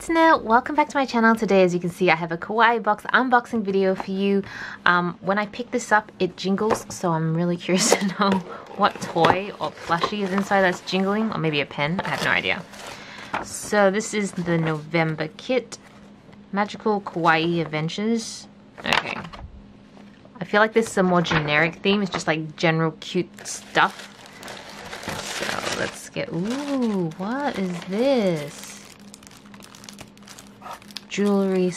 it's Nell. Welcome back to my channel. Today, as you can see, I have a kawaii box unboxing video for you. When I pick this up, it jingles, so I'm really curious to know what toy or plushie is inside that's jingling, or maybe a pen. I have no idea. So this is the November kit, Magical Kawaii Adventures. Okay. I feel like this is a more generic theme. It's just like general cute stuff. So let's get, ooh, what is this? Jewelry